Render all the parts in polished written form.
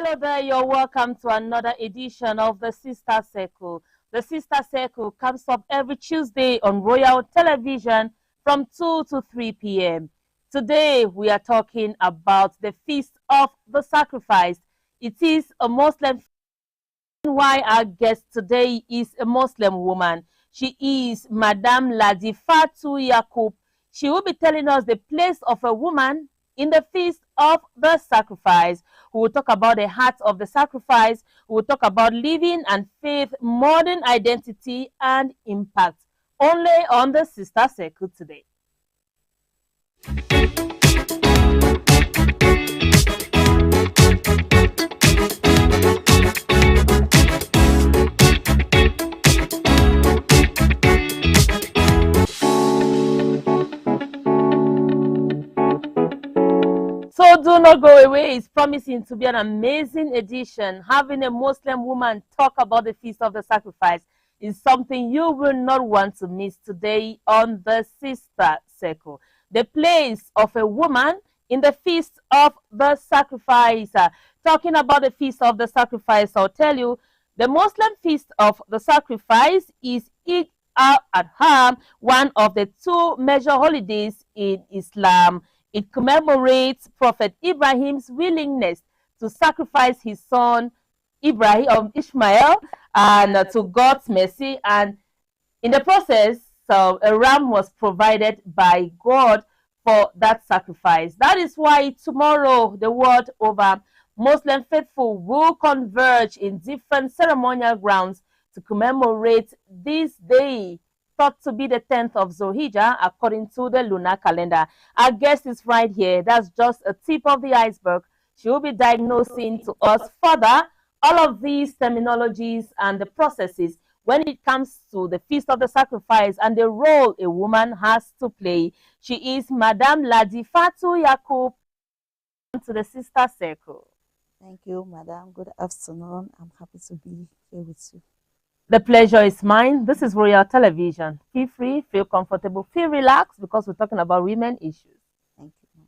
Hello there, you're welcome to another edition of the Sister Circle. The Sister Circle comes up every Tuesday on Royal Television from 2 to 3 p.m. Today, we are talking about the Feast of the Sacrifice. It is a Muslim feast. Why our guest today is a Muslim woman. She is Madame Ladifatu Yakub. She will be telling us the place of a woman in the Feast of the Sacrifice. We will talk about the heart of the sacrifice. We will talk about living and faith, modern identity, and impact. Only on the Sister Circle today. So do not go away. It's promising to be an amazing edition. Having a Muslim woman talk about the Feast of the Sacrifice is something you will not want to miss today on the Sister Circle. The place of a woman in the Feast of the Sacrifice. Talking about the Feast of the Sacrifice, I'll tell you, the Muslim Feast of the Sacrifice is Eid al-Adha, one of the two major holidays in Islam. It commemorates Prophet Ibrahim's willingness to sacrifice his son Ishmael and to God's mercy, and in the process, a ram was provided by God for that sacrifice. That is why tomorrow, the world over, Muslim faithful will converge in different ceremonial grounds to commemorate this day, thought to be the 10th of Zulhijjah according to the lunar calendar. Our guest is right here. That's just a tip of the iceberg. She will be diagnosing to us further all of these terminologies and the processes when it comes to the Feast of the Sacrifice and the role a woman has to play. She is Madame Ladifatu Yakub to the Sister Circle. Thank you, Madam. Good afternoon. I'm happy to be here with you. The pleasure is mine. This is Royal Television. Feel free, feel comfortable, feel relaxed because we're talking about women issues. Thank you.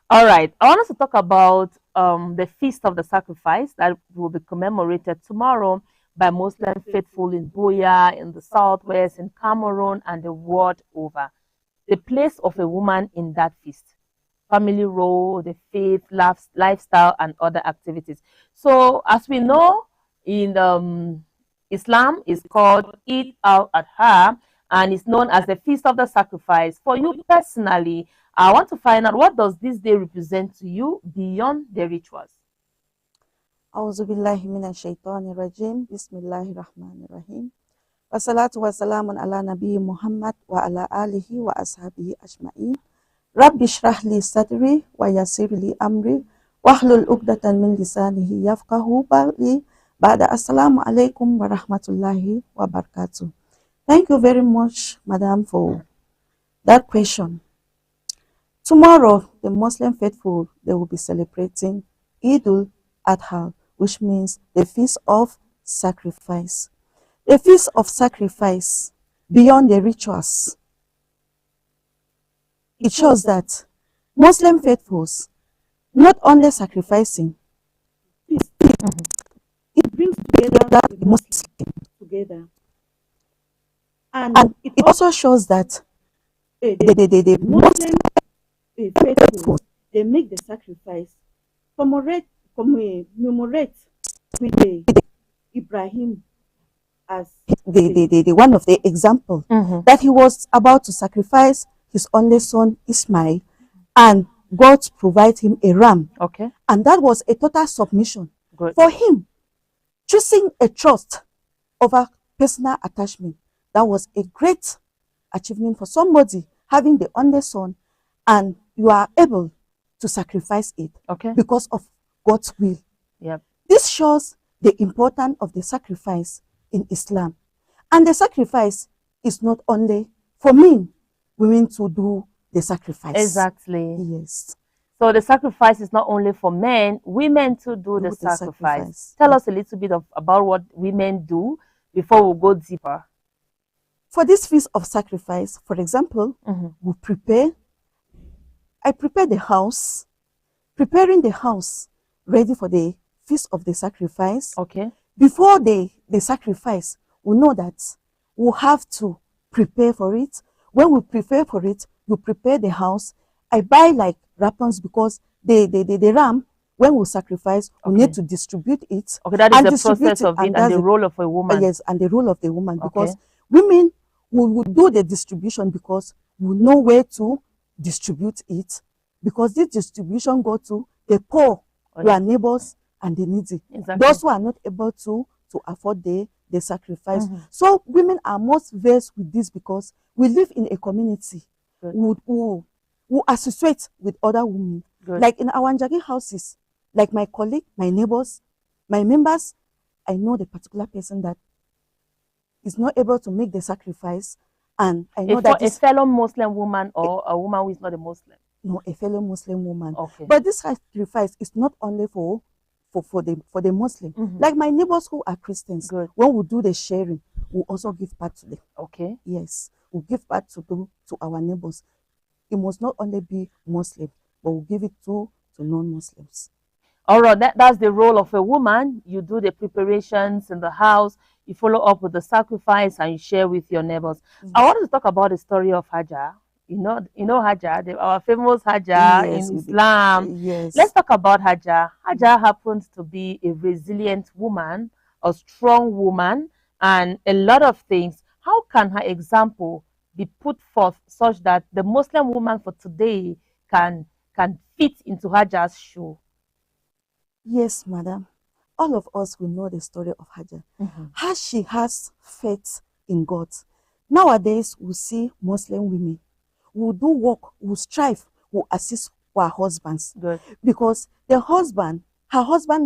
All right. I want us to talk about the Feast of the Sacrifice that will be commemorated tomorrow by Muslim faithful in Buea, in the Southwest, in Cameroon, and the world over. The place of a woman in that feast. Family role, the faith, lifestyle, and other activities. So, as we know, in Islam is called Eid al-Adha and is known as the Feast of the Sacrifice. For you personally, I want to find out, what does this day represent to you beyond the rituals? A'udhu billahi minash shaitanir rajim. Bismillahirrahmanirrahim. Wassalatu wassalamun ala nabiyyi Muhammad wa ala alihi wa ashabihi ajma'in. Rabbi shrah li sadri wa yassir li amri wahlul 'uqdatan min lisanihi yafqahu qawli. Bada assalamu alaikum wa rahmatullahi wa barakatuh. Thank you very much, Madam, for that question. Tomorrow, the Muslim faithful, they will be celebrating Eid al-Adha, which means the Feast of Sacrifice. The Feast of Sacrifice, beyond the rituals, it shows that Muslim faithfuls not only sacrificing, it brings together the Muslims together, and it also shows that the Muslim faithful, they make the sacrifice, commemorate with Ibrahim as the one of the example that he was about to sacrifice his only son Ishmael, and God provide him a ram. Okay, and that was a total submission. good For him. Choosing a trust over personal attachment, that was a great achievement for somebody having the only son, and you are able to sacrifice it because of God's will. Yep. This shows the importance of the sacrifice in Islam. And the sacrifice is not only for men, women to do the sacrifice. Exactly. Yes. So the sacrifice is not only for men, women to do the sacrifice. Tell us a little bit about what women do before we go deeper. For this Feast of Sacrifice, for example, we prepare. I prepare the house, preparing the house ready for the feast of the sacrifice. Okay. Before the sacrifice, we know that we have to prepare for it. When we prepare for it, you prepare the house. I buy like wrappers because the ram, when we sacrifice, we Okay. need to distribute it. Okay, that is And the distribute process it, of it and and that's the role of a woman. yes, and the role of the woman, Okay. because women will do the distribution because we know where to distribute it, because this distribution go to the poor, your neighbors, and the needy. Exactly. Those who are not able to afford the sacrifice. So women are most versed with this because we live in a community who associate with other women. Good. Like in our Njagi houses, like my colleague, my neighbors, my members, I know the particular person that is not able to make the sacrifice, and I know that a fellow Muslim woman or a woman who is not a Muslim. No, a fellow Muslim woman. Okay. But this sacrifice is not only for the Muslim. Like my neighbors who are Christians, Good. when we do the sharing, we also give part to them. Okay. Yes, we give part to our neighbors. It must not only be Muslim, but we give it to non-Muslims. All right, that's the role of a woman. You do the preparations in the house, you follow up with the sacrifice, and you share with your neighbors. I want to talk about the story of Hajar. You know Hajar, our famous Hajar in Islam. Yes. Let's talk about Hajar. Hajar happens to be a resilient woman, a strong woman, and a lot of things. How can her example be put forth such that the Muslim woman for today can fit into Hajar's shoe? Yes, madam. All of us will know the story of Hajar. How she has faith in God. Nowadays, we see Muslim women who do work, who strive, who assist our husbands. Good. Because her husband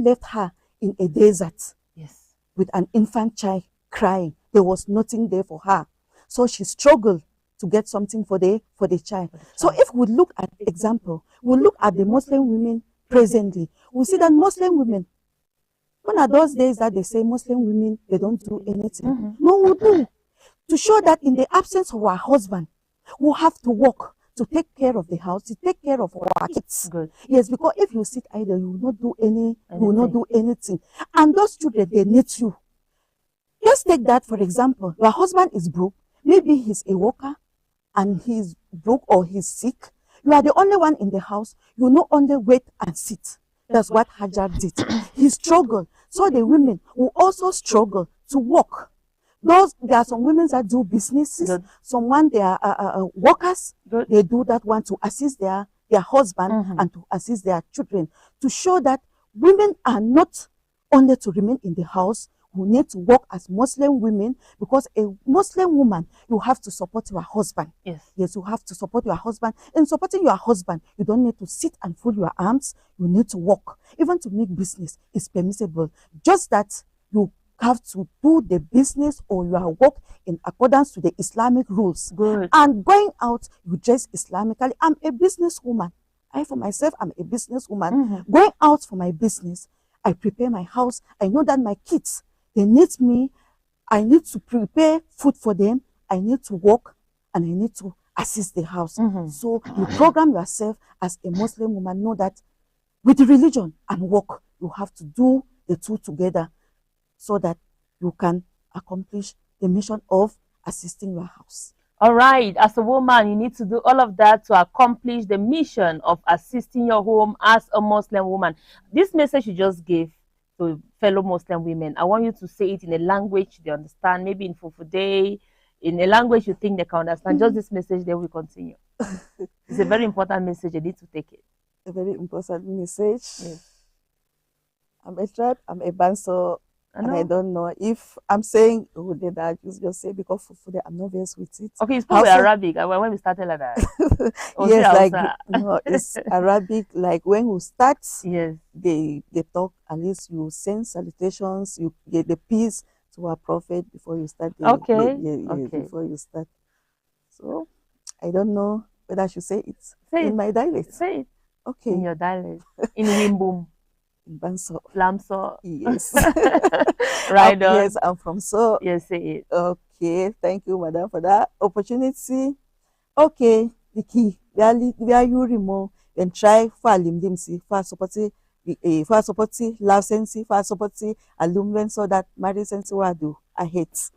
left her in a desert. Yes. With an infant child crying. There was nothing there for her. So she struggled to get something for the child. So if we look at example, we look at the Muslim women presently, we see that Muslim women, when are those days that they say Muslim women, they don't do anything? No, we do. To show that in the absence of our husband, we have to work to take care of the house, to take care of our kids. Good. Yes, because if you sit idle, you will not do anything. And those children, they need you. Just take that for example. Your husband is broke. Maybe he's a worker and he's broke or he's sick. You are the only one in the house. You not only wait and sit. That's what Hajar did. He struggled. So the women will also struggle to work. There are some women that do businesses. Good. Someone, they are workers. Good. They do that one to assist their husband and to assist their children. To show that women are not only to remain in the house, who need to work as Muslim women, because a Muslim woman, you have to support your husband. Yes. Yes, you have to support your husband. In supporting your husband, you don't need to sit and fold your arms. You need to work. Even to make business is permissible. Just that you have to do the business or your work in accordance to the Islamic rules. Good. And going out, you dress Islamically. I'm a businesswoman. I, for myself, I'm a businesswoman. Going out for my business, I prepare my house. I know that my kids, they need me. I need to prepare food for them. I need to work and I need to assist the house. So you program yourself as a Muslim woman. Know that with religion and work, you have to do the two together so that you can accomplish the mission of assisting your house. All right. As a woman, you need to do all of that to accomplish the mission of assisting your home as a Muslim woman. This message you just gave to fellow Muslim women, I want you to say it in a language they understand, maybe in Fufude, in a language you think they can understand. Just this message, then we continue. It's a very important message. You need to take it. A very important message. Yes. I'm a tribe, I'm a Banso, and I don't know if I'm saying who did that. Just say because Fufude, I'm not versed with it. Okay, it's probably Arabic. When we started like that. Yes, like no, it's Arabic. Like when we start, yes, they talk. At least you send salutations. You get the peace to our prophet before you start. Before you start. So I don't know whether I should say it in my dialect. Say it. Okay. In your dialect. In Wimbum. In Banso. Flamso. Yes. Right on. Yes, I'm from So. Yes, say it. Okay. Thank you, madam, for that opportunity. Okay. The key. Where you remove and try for limdimsi for supporting fa support love sense fa support alumwen so that marriage sense wa do I hate.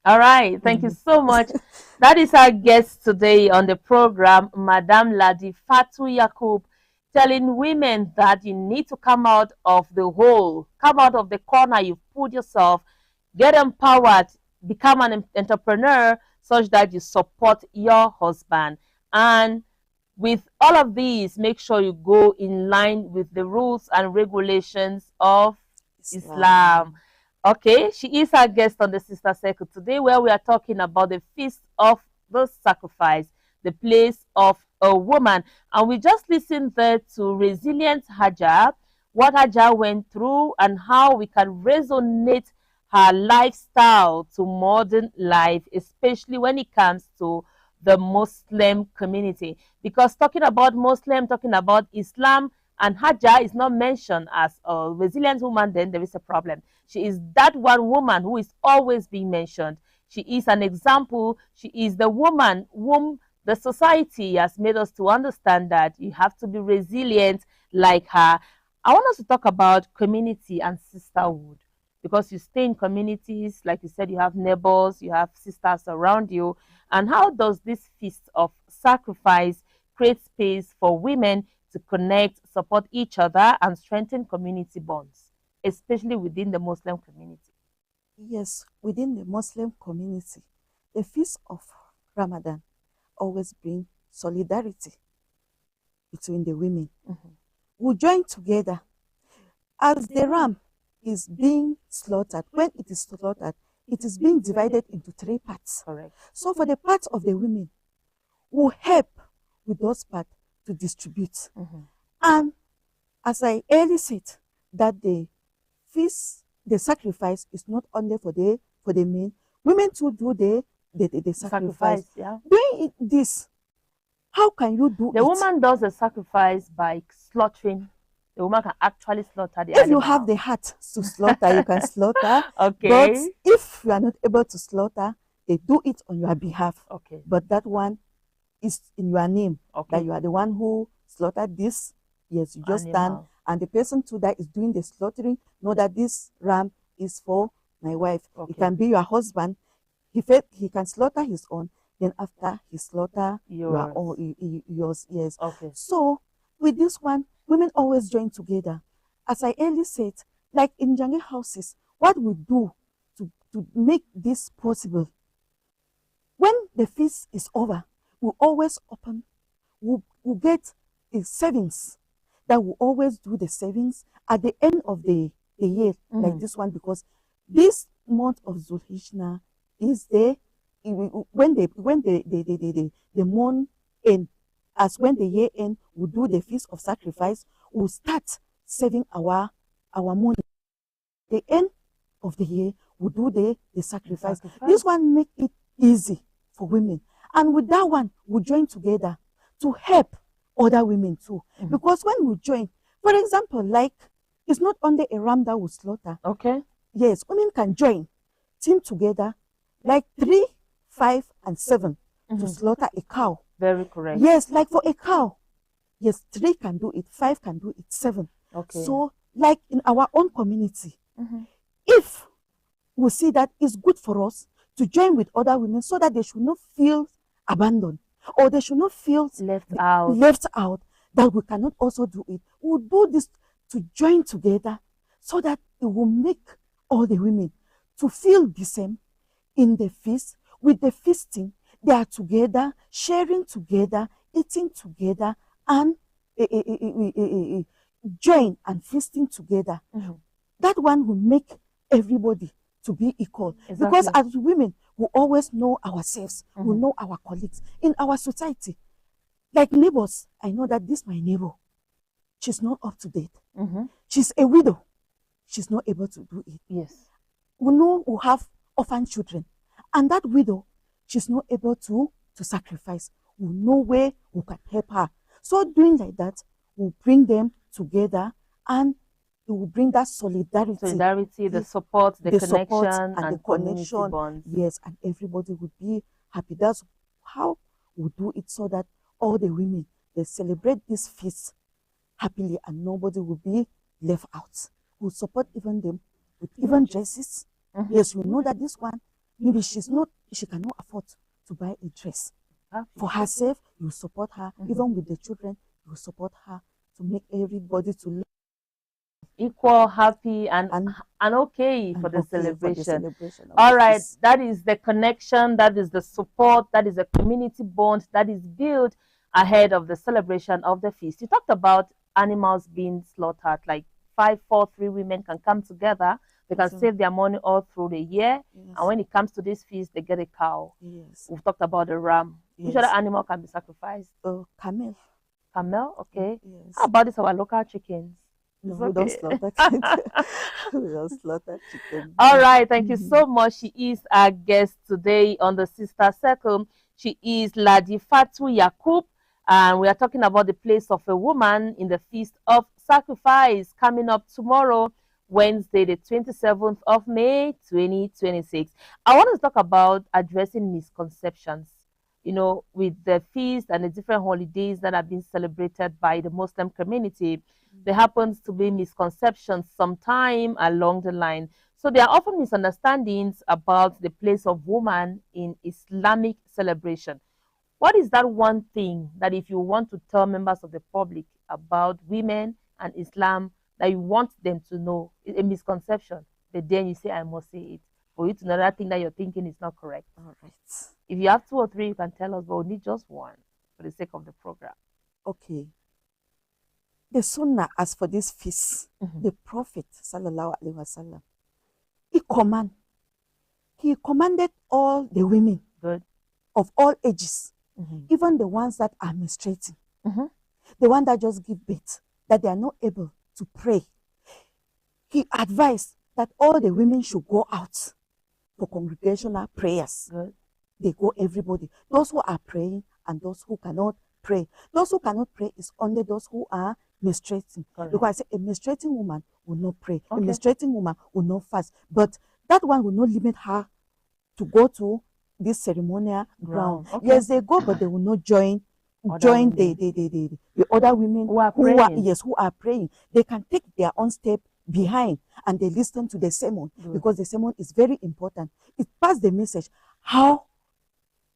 All right, thank you so much. That is our guest today on the program, Madame Ladi Fatu Yakub, telling women that you need to come out of the hole, come out of the corner you've put yourself, get empowered, become an entrepreneur such that you support your husband. And with all of these, make sure you go in line with the rules and regulations of Islam. Okay, she is our guest on the Sister Circle today, where we are talking about the Feast of the Sacrifice, the place of a woman. And we just listened there to Resilient Hajar, what Hajar went through, and how we can resonate her lifestyle to modern life, especially when it comes to the Muslim community. Because talking about Muslim, talking about Islam, and Hajar is not mentioned as a resilient woman, then there is a problem. She is that one woman who is always being mentioned. She is an example. She is the woman whom the society has made us to understand that you have to be resilient like her. I want us to talk about community and sisterhood, because you stay in communities, like you said, you have neighbors, you have sisters around you. And how does this feast of sacrifice create space for women to connect, support each other, and strengthen community bonds, especially within the Muslim community? Yes, within the Muslim community, the feast of Ramadan always bring solidarity between the women. We join together as the ram is being slaughtered. When it is slaughtered, it is being divided into 3 parts. Correct. So for the parts of the women, we help with those parts to distribute. And as I earlier said, that the feast, the sacrifice is not only for the men. Women too do the sacrifice. Yeah. Doing this, how can you do The it? woman does the sacrifice by slaughtering. The woman can actually slaughter the If animal. you have the heart to slaughter, you can slaughter. Okay. But if you are not able to slaughter, they do it on your behalf. Okay. But that one is in your name. Okay. That you are the one who slaughtered this. Yes, you just stand. Animal. And the person too that is doing the slaughtering know that this ram is for my wife. Okay. It can be your husband. He can slaughter his own. Then after he slaughter your own, yours. Yes. Okay. So with this one, women always join together. As I earlier said, like in Jange houses, what we do to make this possible, when the feast is over, we always open, we get a savings, that we always do the savings at the end of the year, like this one, because this month of Zulhijjah is when the month end, as when the year end, we do the feast of sacrifice, we start saving our money. The end of the year, we do the sacrifice. This one make it easy for women. And with that one, we join together to help other women too. Because when we join, for example, like, it's not only a ram that we slaughter. Okay. Yes, women can join, team together, like 3, 5, and 7 to slaughter a cow. Very correct. Yes, like for a cow, yes, 3 can do it, 5 can do it, 7. Okay. So, like in our own community, if we see that it's good for us to join with other women so that they should not feel abandoned, or they should not feel left out, that we cannot also do it. We'll do this to join together so that it will make all the women to feel the same in the feast. With the feasting, they are together, sharing together, eating together, and join and feasting together. That one will make everybody to be equal. Exactly. Because as women, we always know ourselves, we know our colleagues in our society. Like neighbors, I know that this my neighbor, she's not up to date. She's a widow. She's not able to do it. Yes. We know we have orphan children, and that widow, she's not able to sacrifice. We know where we can help her. So doing like that, we'll bring them together, and it will bring that solidarity. The support, the connection, support and the connection bonds. Yes, and everybody would be happy. That's how we do it, so that all the women, they celebrate this feast happily, and nobody will be left out. We'll support even them with even dresses. Yes, you know that this one, maybe she cannot afford to buy a dress for herself. You support her, even with the children. You support her to make everybody to live equal, happy, and okay for the okay celebration. for the celebration of All the right, feast. that is the connection, that is the support, that is the community bond that is built ahead of the celebration of the feast. You talked about animals being slaughtered, like 5, 4, 3 women can come together. They can save their money all through the year. Yes. And when it comes to this feast, they get a cow. Yes. We've talked about the ram. Yes. Which other animal can be sacrificed? Camel. Camel, okay. Yes. How about this, our local chickens? No, It's we don't okay. slaughter chicken. We don't slaughter chicken. All right, thank you so much. She is our guest today on the Sister Circle. She is Ladi Fatu Yakub, and we are talking about the place of a woman in the Feast of Sacrifice coming up tomorrow, Wednesday, the 27th of May, 2026. I want to talk about addressing misconceptions. You know, with the feast and the different holidays that are being celebrated by the Muslim community, there happens to be misconceptions sometime along the line. So there are often misunderstandings about the place of woman in Islamic celebration. What is that one thing that if you want to tell members of the public about women and Islam that you want them to know, a misconception, but then you say, I must say it, for you to know that thing that you're thinking is not correct? All right. If you have 2 or 3, you can tell us, but we need just one for the sake of the program. Okay. The Sunnah, as for this feast, the Prophet sallallahu alaihi wasallam, he commanded all the women of all ages, even the ones that are menstruating, the one that just give birth, that they are not able to pray. He advised that all the women should go out for congregational prayers. They go, everybody, those who are praying and those who cannot pray. Those who cannot pray is only those who are menstruating. Because I say a menstruating woman will not pray. A menstruating woman will not fast. But that one will not limit her to go to this ceremonial ground. Yes, they go, but they will not join the other women who are praying. They can take their own step behind and they listen to the sermon because the sermon is very important. It passes the message how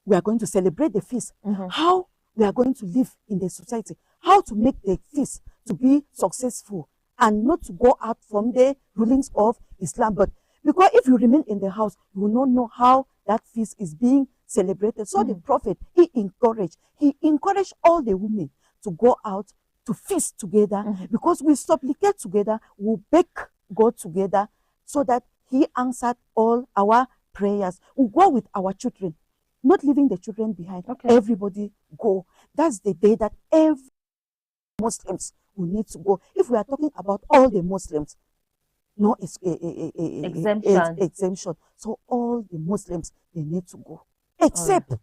we are going to celebrate the feast, how we are going to live in the society, how to make the feast to be successful and not to go out from the rulings of Islam. But because if you remain in the house, you will not know how that feast is being celebrated. So the Prophet, he encouraged all the women to go out to feast together because we supplicate together, we beg God together so that he answered all our prayers. We go with our children, not leaving the children behind. Everybody go. That's the day that every Muslims will need to go. If we are talking about all the Muslims, no exemption. So all the Muslims, they need to go, except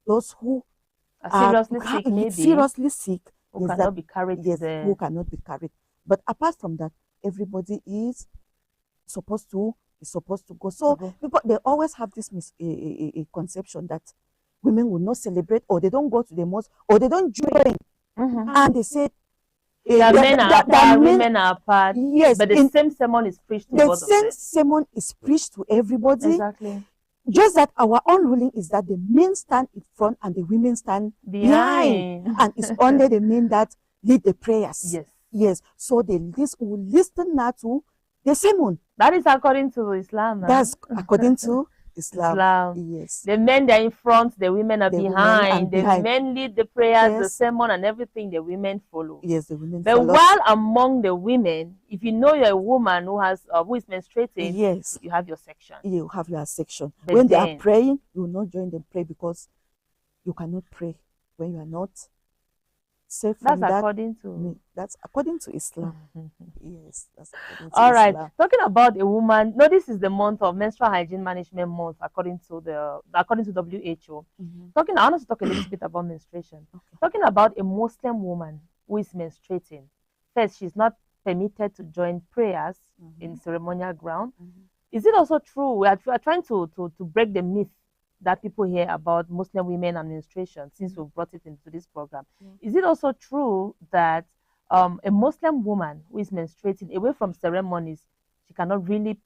those who are seriously sick, who cannot be carried. Who cannot be carried. But apart from that, everybody is supposed to go. So people, they always have this conception that women will not celebrate, or they don't go to the mosque, or they don't join. And they say men are apart, women are apart. Yes, but the same sermon is preached to both of them. The same sermon is preached to everybody. Exactly. Just that our own ruling is that the men stand in front and the women stand behind. And it's only the men that lead the prayers. Yes. So they will listen now to the sermon. That is according to Islam. That's according to Islam. Yes. The men are in front, the women are behind. The men lead the prayers, the sermon, and everything. The women follow. Yes, the women follow. But while among the women, if you know you're a woman who is menstruating, you have your section. You have your section. But when they are praying, you will not join them pray because you cannot pray when you are not safe from that. That's according to Islam. Yes, that's according to All right. Islam. Talking about a woman, no, this is the month of menstrual hygiene management month according to WHO. I want to talk a little bit about menstruation. Talking about a Muslim woman who is menstruating. First, she's not permitted to join prayers in ceremonial ground. Is it also true? We are trying to break the myth that people hear about Muslim women and menstruation since we brought it into this program. Is it also true that a Muslim woman who is menstruating, away from ceremonies, she cannot really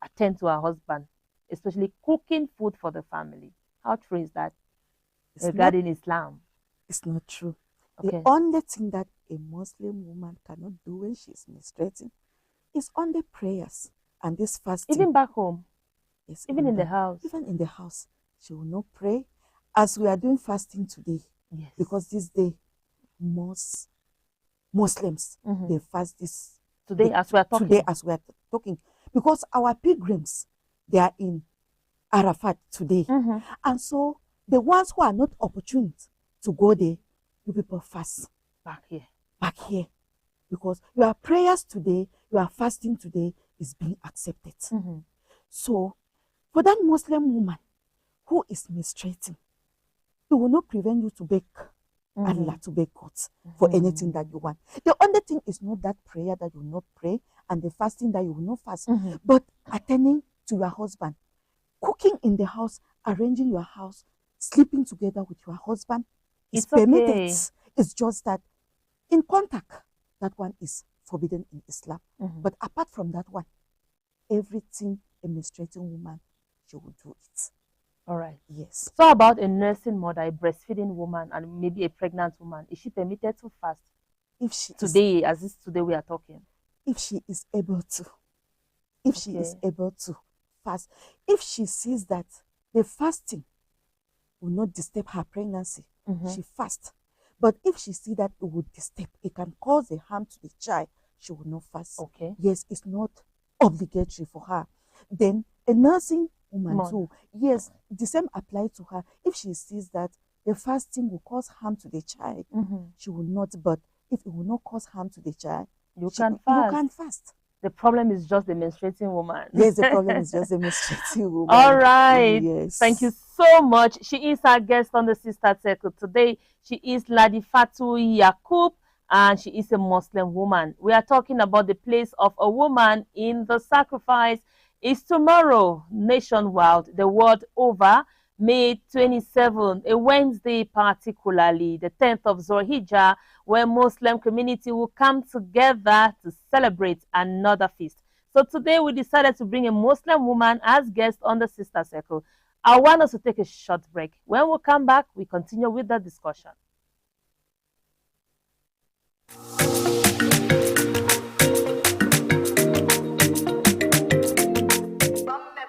attend to her husband, especially cooking food for the family. How true is that regarding Islam? It's not true. Okay. The only thing that a Muslim woman cannot do when she's menstruating is only prayers and this fasting. Even back home? Yes, even in the house? Even in the house. She will not pray as we are doing fasting today. Yes. Because this day, most Muslims, they fast this today as we are talking. Today as we are talking. Because our pilgrims, they are in Arafat today. And so the ones who are not opportune to go there, you people fast. Back here. Back here. Because your prayers today, your fasting today is being accepted. So for that Muslim woman who is menstruating, it will not prevent you to beg Allah, to beg God for anything that you want. The only thing is not that prayer that you will not pray and the fasting that you will not fast, but attending to your husband, cooking in the house, arranging your house, sleeping together with your husband. It's permitted. Okay. It's just that in contact, that one is forbidden in Islam. But apart from that one, everything a menstruating woman, she will do it. All right. Yes. So about a nursing mother, a breastfeeding woman, and maybe a pregnant woman, is she permitted to fast? If she today, as this today we are talking. If she is able to. If she is able to fast. If she sees that the fasting will not disturb her pregnancy, she fasts. But if she sees that it would disturb, it can cause a harm to the child, she will not fast. Okay. Yes, it's not obligatory for her. Then a nursing woman too, yes, the same applies to her. If she sees that the fasting will cause harm to the child, she will not. But if it will not cause harm to the child, you can fast. The problem is just the menstruating woman. Yes, the problem is just the menstruating woman. All right. Yes. Thank you so much. She is our guest on the Sister Circle today. She is Ladi Fatu Yakub, and she is a Muslim woman. We are talking about the place of a woman in the sacrifice. It's tomorrow, nationwide, the world over, May 27, a Wednesday particularly, the 10th of Zulhijjah, where Muslim community will come together to celebrate another feast. So today we decided to bring a Muslim woman as guest on the Sister Circle. I want us to take a short break. When we come back, we continue with the discussion.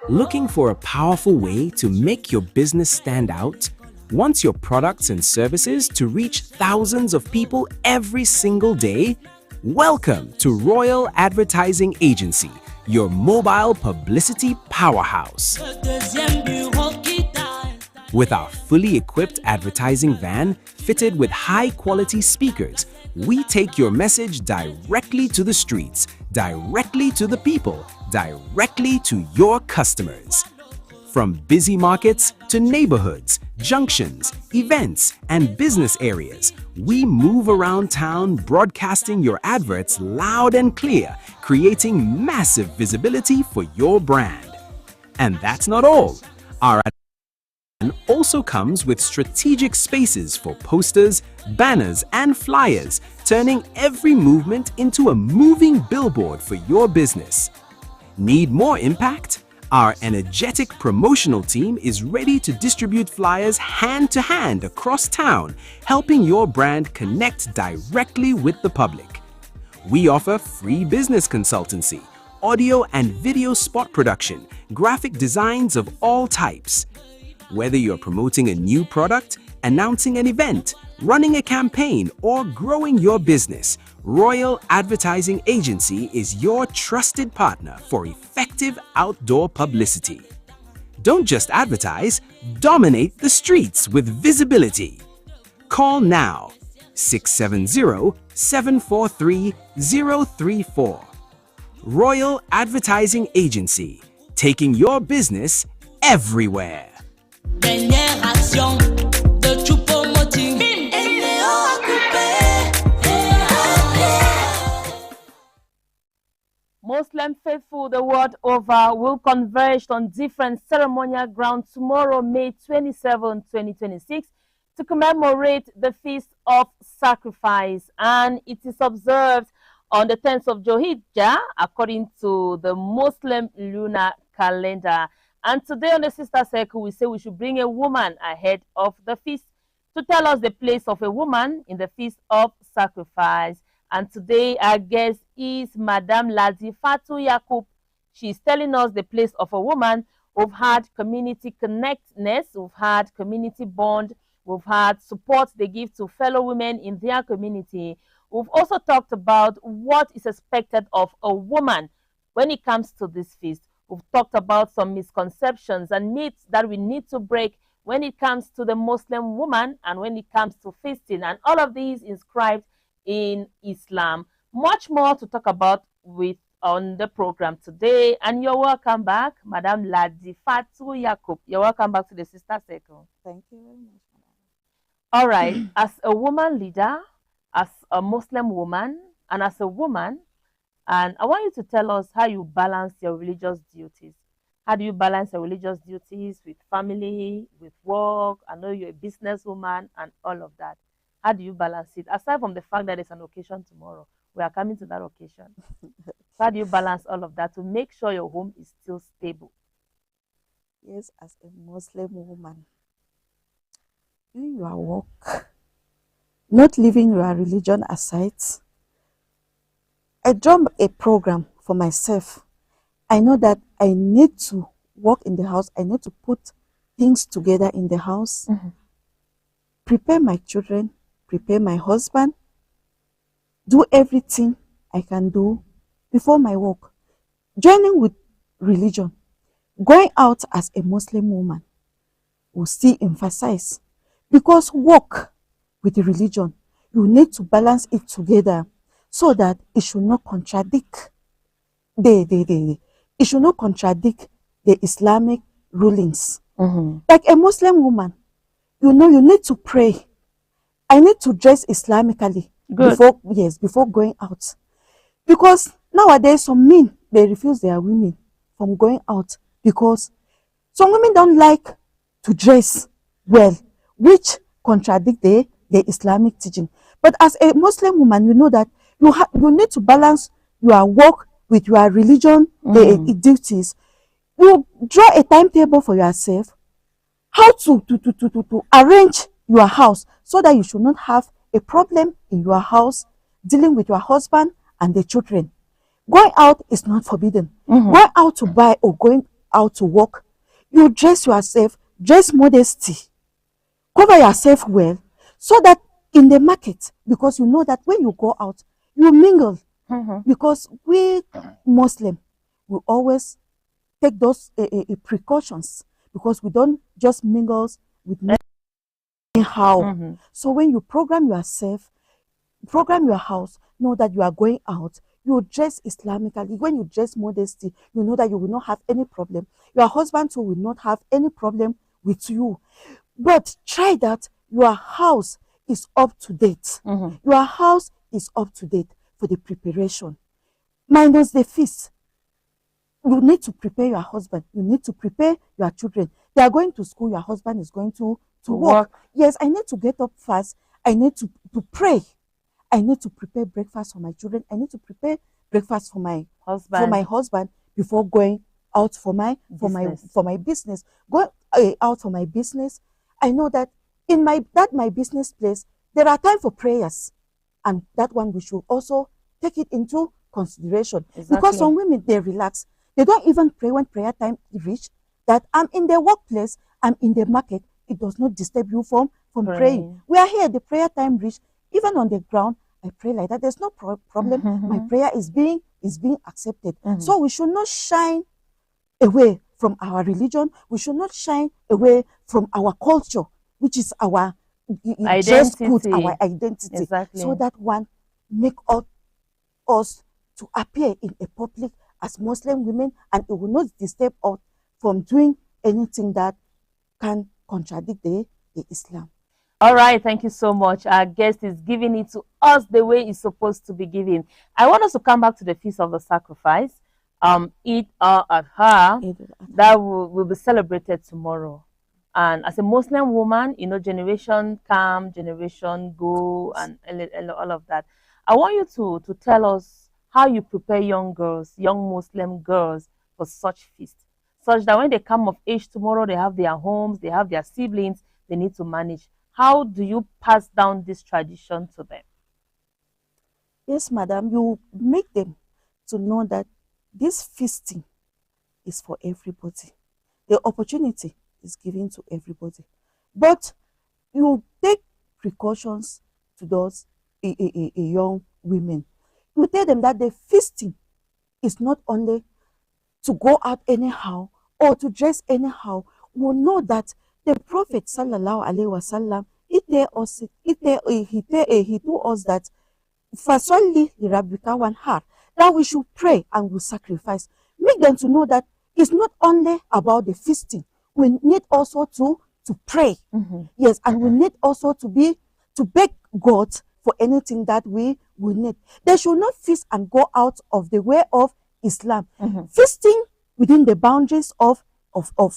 Looking for a powerful way to make your business stand out? Want your products and services to reach thousands of people every single day? Welcome to Royal Advertising Agency, your mobile publicity powerhouse. With our fully equipped advertising van fitted with high-quality speakers, we take your message directly to the streets, directly to the people, directly to your customers. From busy markets to neighborhoods, junctions, events, and business areas, we move around town broadcasting your adverts loud and clear, creating massive visibility for your brand. And that's not all. Our and also comes with strategic spaces for posters, banners, and flyers, turning every movement into a moving billboard for your business. Need more impact? Our energetic promotional team is ready to distribute flyers hand to hand across town, helping your brand connect directly with the public. We offer free business consultancy, audio and video spot production, graphic designs of all types. Whether you're promoting a new product, announcing an event, running a campaign, or growing your business, Royal Advertising Agency is your trusted partner for effective outdoor publicity. Don't just advertise, dominate the streets with visibility. Call now 670-743-034. Royal Advertising Agency, taking your business everywhere. Muslim faithful the world over will converge on different ceremonial grounds tomorrow, May 27, 2026, to commemorate the Feast of Sacrifice, and it is observed on the 10th of Johijjah according to the Muslim lunar calendar. And today on the Sister Circle, we say we should bring a woman ahead of the feast to tell us the place of a woman in the Feast of Sacrifice. And today our guest is Madame Ladifatu Yakub. She's telling us the place of a woman. We've had community connectedness, we've had community bond, we've had support they give to fellow women in their community. We've also talked about what is expected of a woman when it comes to this feast. We've talked about some misconceptions and myths that we need to break when it comes to the Muslim woman and when it comes to feasting, and all of these inscribed in Islam. Much more to talk about with on the program today, and you're welcome back, Madam Ladifatu Yakub. You're welcome back to the Sister Circle. Thank you very much. All right, as a woman leader, as a Muslim woman, and as a woman, and I want you to tell us how you balance your religious duties. How do you balance your religious duties with family, with work? I know you're a businesswoman and all of that. How do you balance it? Aside from the fact that it's an occasion tomorrow, we are coming to that occasion. How do you balance all of that to make sure your home is still stable? Yes, as a Muslim woman, doing your work, not leaving your religion aside. I drum a program for myself. I know that I need to work in the house. I need to put things together in the house, prepare my children, prepare my husband, do everything I can do before my work. Joining with religion, going out as a Muslim woman will still emphasize, because work with religion, you need to balance it together so that it should not contradict it should not contradict the Islamic rulings. Like a Muslim woman, you know, you need to pray. I need to dress Islamically before going out. Because nowadays some men, they refuse their women from going out because some women don't like to dress well, which contradict the Islamic teaching. But as a Muslim woman, you know that you need to balance your work with your religion duties. You draw a timetable for yourself, how to arrange your house so that you should not have a problem in your house dealing with your husband and the children. Going out is not forbidden. Going out to buy or going out to work, you dress yourself, dress modesty, cover yourself well, so that in the market, because you know that when you go out, you mingle. Because we Muslim, we always take those precautions, because we don't just mingle with anyhow. So when you program yourself, program your house, know that you are going out, you dress Islamically. When you dress modesty, you know that you will not have any problem. Your husband too will not have any problem with you. But try that your house is up to date. Your house is up to date for the preparation. Minus the feast. You need to prepare your husband. You need to prepare your children. They are going to school. Your husband is going to work. Yes, I need to get up fast. I need to pray. I need to prepare breakfast for my children. I need to prepare breakfast for my husband before going out for my business. Going out for my business, I know that in my business place there are time for prayers, and that one we should also take it into consideration. Because some women, they relax. They don't even pray when prayer time reach. That I'm in the workplace, I'm in the market, it does not disturb you from praying. We are here, the prayer time reach. Even on the ground, I pray like that. There's no problem. My prayer is being accepted. So we should not shine away from our religion. We should not shine away from our culture, which is our identity. Our identity. So that one make us to appear in a public as Muslim women, and it will not disturb us from doing anything that can contradict the Islam. All right, thank you so much. Our guest is giving it to us the way it's supposed to be given. I want us to come back to the Feast of the Sacrifice, Eid al-Adha, that will be celebrated tomorrow. And as a Muslim woman, generation come, generation go, and all of that. I want you to tell us how you prepare young girls, young Muslim girls, for such feast, such that when they come of age tomorrow, they have their homes, they have their siblings, they need to manage. How do you pass down this tradition to them? Yes, madam, you make them to know that this feasting is for everybody. The opportunity is given to everybody. But you take precautions to those young women. You tell them that the feasting is not only to go out anyhow or to dress anyhow. We know that the Prophet sallallahu alaihi wasallam he told us that Fasolli Rabbika Wanhar, that we should pray and we sacrifice. Make them to know that it's not only about the feasting. We need also to pray. Yes, and we need also to beg God for anything that we need. They should not feast and go out of the way of Islam. Feasting within the boundaries of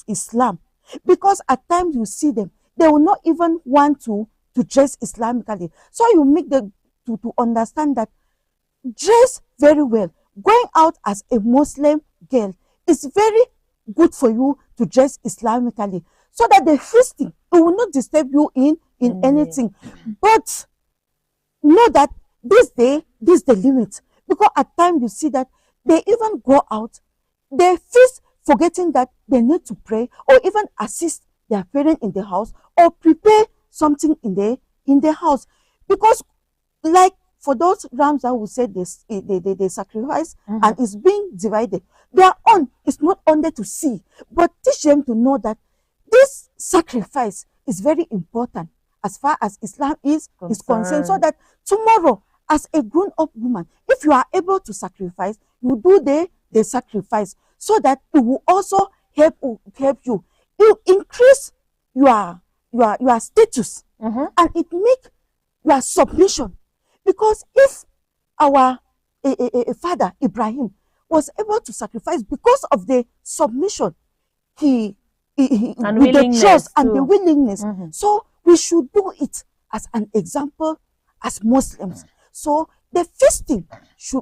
Islam. Because at times you see them, they will not even want to dress Islamically. So you make them to understand that dress very well. Going out as a Muslim girl is very good for you to dress Islamically, so that the feasting, it will not disturb you in anything. But know that this is the limit, because at times you see that they even go out, they feast, forgetting that they need to pray or even assist their parent in the house or prepare something in the house. Because like for those rams that will say they sacrifice and it's being divided, their own is not only to see, but teach them to know that this sacrifice is very important as far as Islam is concerned, so that tomorrow, as a grown-up woman, if you are able to sacrifice, you do the sacrifice, so that it will also help you. It will increase your status, and it make your submission. Because if our father Ibrahim was able to sacrifice because of the submission, he with the trust and the willingness, so we should do it as an example as Muslims. So the feasting,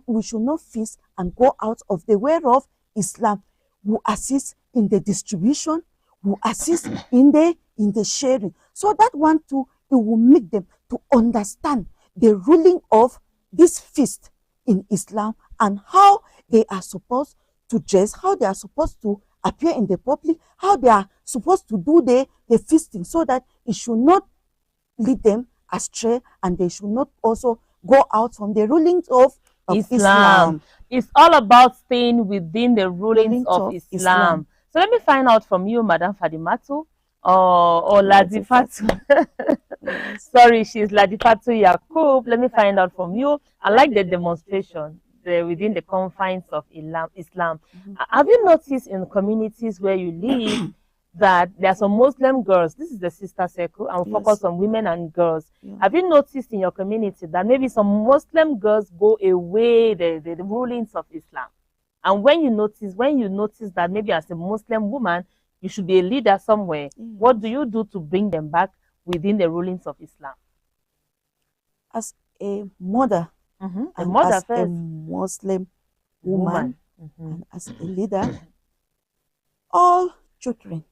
we should not feast and go out of the way of Islam. We assist in the distribution, we assist in the sharing. So that one too, it will make them to understand the ruling of this feast in Islam and how they are supposed to dress, how they are supposed to appear in the public, how they are supposed to do the feasting, so that it should not lead them astray and they should not also go out from the rulings of Islam. It's all about staying within the rulings of Islam. So let me find out from you, Madam Fadimatu, or Ladifatu. Sorry, she's Ladifatu Yakub. Let me find out from you. I like the demonstration within the confines of Islam. Have you noticed in communities where you live that there are some Muslim girls? This is the sister circle, and focus on women and girls. Have you noticed in your community that maybe some Muslim girls go away the rulings of Islam? And when you notice that maybe as a Muslim woman, you should be a leader somewhere, what do you do to bring them back within the rulings of Islam? As a mother, a mother as first, a Muslim woman, and as a leader, all children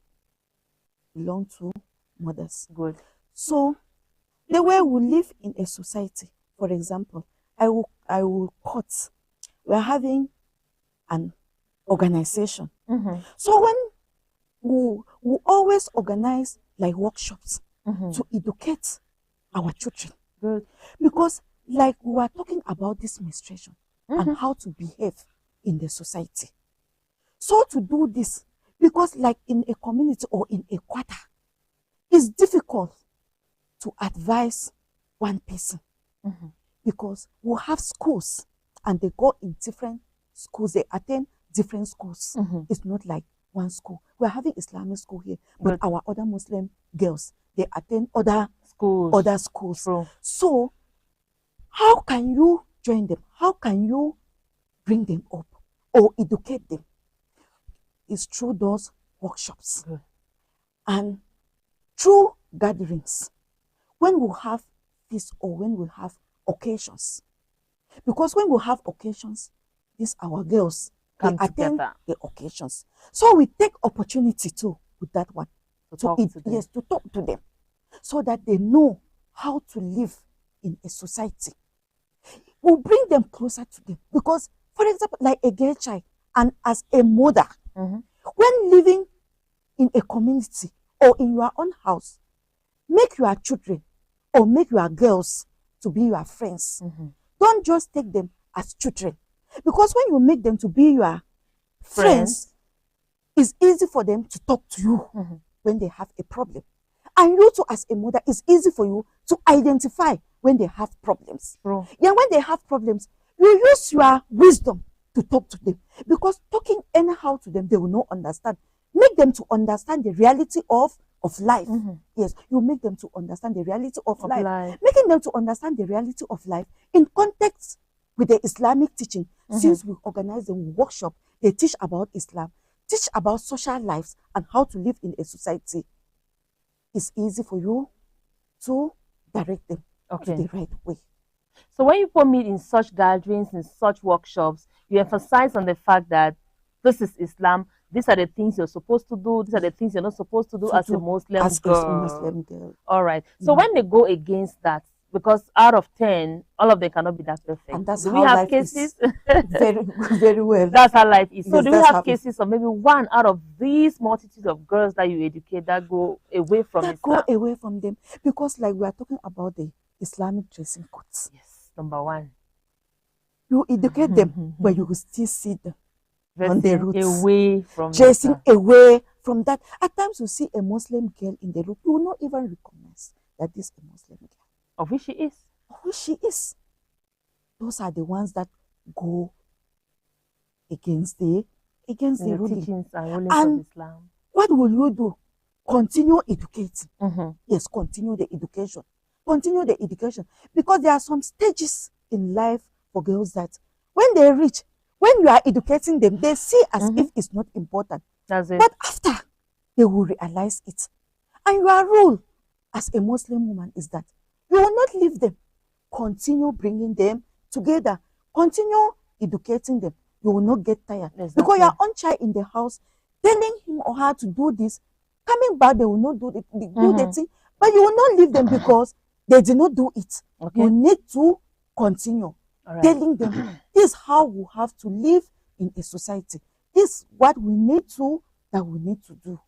belong to mothers. Good. So the way we live in a society, for example, I will quote, we're having an organization. So when we always organize like workshops to educate our children. Good. Because like we were talking about this menstruation and how to behave in the society. So to do this, because like in a community or in a quarter, it's difficult to advise one person, because we have schools and they go in different schools, they attend different schools. It's not like one school. We're having Islamic school here, but our other Muslim girls, they attend other schools. True. So how can you join them? How can you bring them up or educate them? It's through those workshops. And through gatherings, when we have feast or when we have occasions. Because when we have occasions, these our girls, they Come attend together the occasions. So we take opportunity too with that one. to talk to them. Yes, to talk to them so that they know how to live in a society. We'll bring them closer to them. Because, for example, like a girl child, and as a mother, when living in a community or in your own house, make your children or make your girls to be your friends. Don't just take them as children. Because when you make them to be your friends, it's easy for them to talk to you when they have a problem. And you too, as a mother, it's easy for you to identify when they have problems. True. Yeah, when they have problems, you use your wisdom to talk to them. Because talking anyhow to them, they will not understand. Make them to understand the reality of life. Yes, you make them to understand the reality of life. Making them to understand the reality of life in context with the Islamic teaching. Since we organize a workshop, they teach about Islam, teach about social lives and how to live in a society. It's easy for you to direct them to the right way. So when you meet in such gatherings, in such workshops, you emphasize on the fact that this is Islam. These are the things you're supposed to do. These are the things you're not supposed to do as a Muslim girl. All right. So when they go against that, because out of 10, all of them cannot be that perfect. And that's do how we have life cases? Is. Very well. That's how life is. So Yes, do we have cases of maybe one out of these multitudes of girls that you educate that go away from Islam? Go away from them. Because like we are talking about the Islamic dressing codes. Yes, number one. You educate them, but you will still see them on the routes. Away from dressing away from that. At times you see a Muslim girl in the road, you will not even recognize that this is a Muslim girl. Of which she is. Of which she is. Those are the ones that go against the ruling. Teachings and rulings of Islam. What will you do? Continue educating. Yes, continue the education. Continue the education. Because there are some stages in life for girls that when they reach, when you are educating them, they see as if it's not important. That's it. But after, they will realize it. And your role as a Muslim woman is that you will not leave them. Continue bringing them together. Continue educating them. You will not get tired. Exactly. Because your own child in the house, telling him or her to do this, coming back, they will not do the thing. But you will not leave them because they did not do it. You need to continue telling them, this is how we have to live in a society. This is what we need to do.